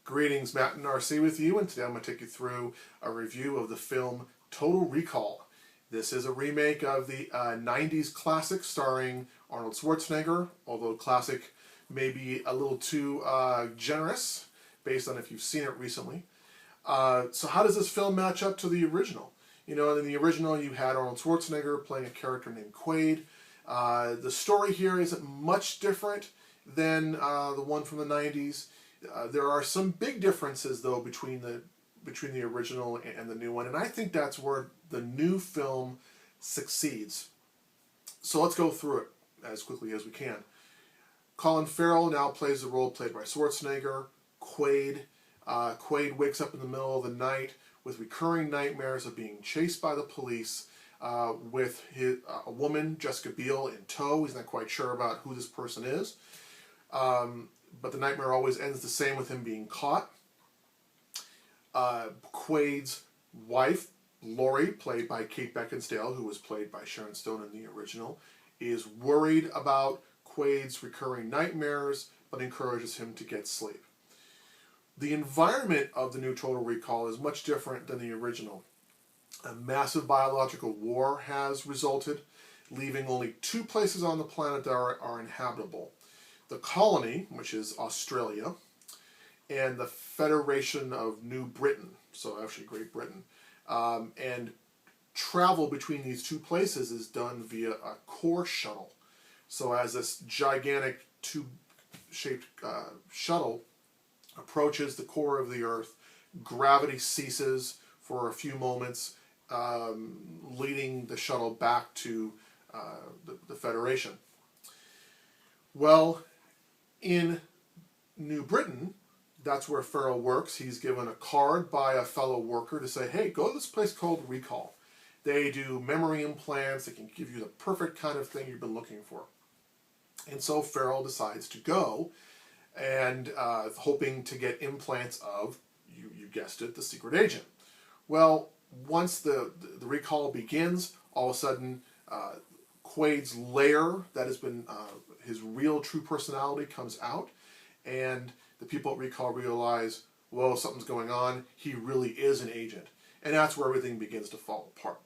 Greetings, Matt and RC with you, and today I'm going to take you through a review of the film Total Recall. This is a remake of the 90s classic starring Arnold Schwarzenegger, although classic may be a little too generous based on if you've seen it recently. So how does this film match up to the original? You know, in the original you had Arnold Schwarzenegger playing a character named Quaid. The story here isn't much different than the one from the 90s. There are some big differences though between the original and the new one, and I think that's where the new film succeeds. So let's go through it as quickly as we can. Colin Farrell now plays the role played by Schwarzenegger, Quaid. Quaid wakes up in the middle of the night with recurring nightmares of being chased by the police with a woman, Jessica Biel, in tow. He's not quite sure about who this person is. But the nightmare always ends the same with him being caught. Quaid's wife, Laurie, played by Kate Beckinsale, who was played by Sharon Stone in the original, is worried about Quaid's recurring nightmares, but encourages him to get sleep. The environment of the new Total Recall is much different than the original. A massive biological war has resulted, leaving only two places on the planet that are inhabitable. The colony, which is Australia, and the Federation of New Britain, so actually Great Britain. And travel between these two places is done via a core shuttle. So as this gigantic tube-shaped shuttle approaches the core of the Earth, gravity ceases for a few moments, leading the shuttle back to the Federation. Well, in New Britain, that's where Farrell works. He's given a card by a fellow worker to say, hey, go to this place called Recall. They do memory implants. They can give you the perfect kind of thing you've been looking for. And so Farrell decides to go, and hoping to get implants of, you guessed it, the secret agent. Well, once the recall begins, all of a sudden Quaid's lair, that has been his real true personality, comes out, and the people at Recall realize, whoa, something's going on. He really is an agent. And that's where everything begins to fall apart.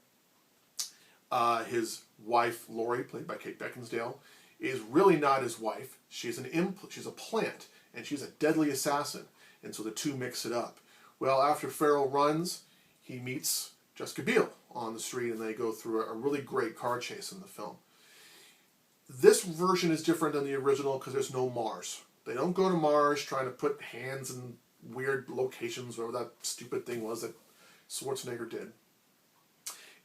His wife, Laurie, played by Kate Beckinsale, is really not his wife. She's a plant, and she's a deadly assassin. And so the two mix it up. Well, after Farrell runs, he meets Jessica Biel on the street, and they go through a really great car chase in the film. This version is different than the original because there's no Mars. They don't go to Mars trying to put hands in weird locations, whatever that stupid thing was that Schwarzenegger did.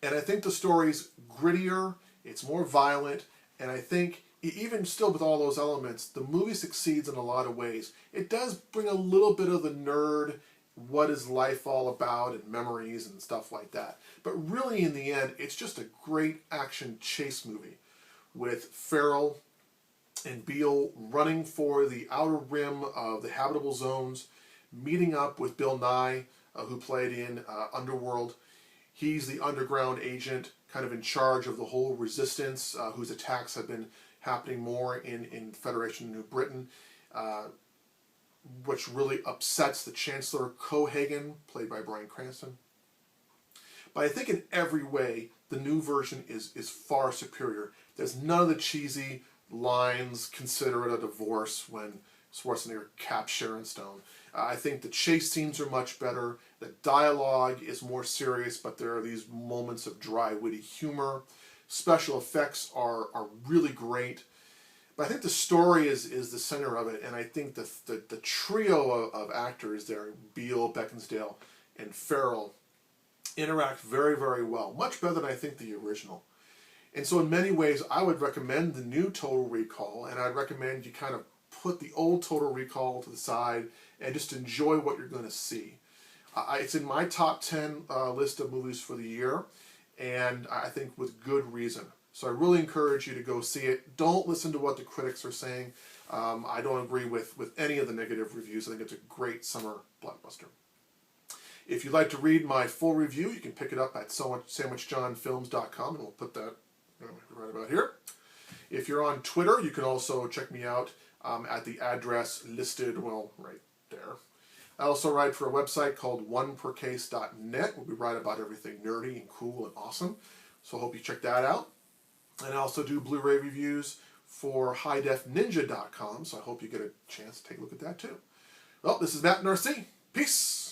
And I think the story's grittier, it's more violent, and I think even still with all those elements, the movie succeeds in a lot of ways. It does bring a little bit of the nerd, what is life all about, and memories and stuff like that. But really in the end, it's just a great action chase movie with Farrell and Biel running for the outer rim of the habitable zones, meeting up with Bill Nye, who played in Underworld. He's the underground agent, kind of in charge of the whole resistance, whose attacks have been happening more in Federation of New Britain, which really upsets the Chancellor Cohagen, played by Bryan Cranston. But I think in every way, the new version is far superior. There's none of the cheesy lines, consider it a divorce, when Schwarzenegger caps Sharon Stone. I think the chase scenes are much better. The dialogue is more serious, but there are these moments of dry, witty humor. Special effects are really great. But I think the story is the center of it, and I think the trio of actors there, Biel, Beckinsale, and Farrell, interact very, very well. Much better than I think the original. And so in many ways, I would recommend the new Total Recall, and I'd recommend you kind of put the old Total Recall to the side and just enjoy what you're going to see. It's in my top 10 list of movies for the year, and I think with good reason. So I really encourage you to go see it. Don't listen to what the critics are saying. I don't agree with any of the negative reviews. I think it's a great summer blockbuster. If you'd like to read my full review, you can pick it up at sandwichjohnfilms.com, and we'll put that right about here. If you're on Twitter, you can also check me out at the address listed, well, right there. I also write for a website called onepercase.net, where we write about everything nerdy and cool and awesome. So I hope you check that out. And I also do Blu-ray reviews for highdefninja.com, so I hope you get a chance to take a look at that too. Well, this is Matt Narcy. Peace!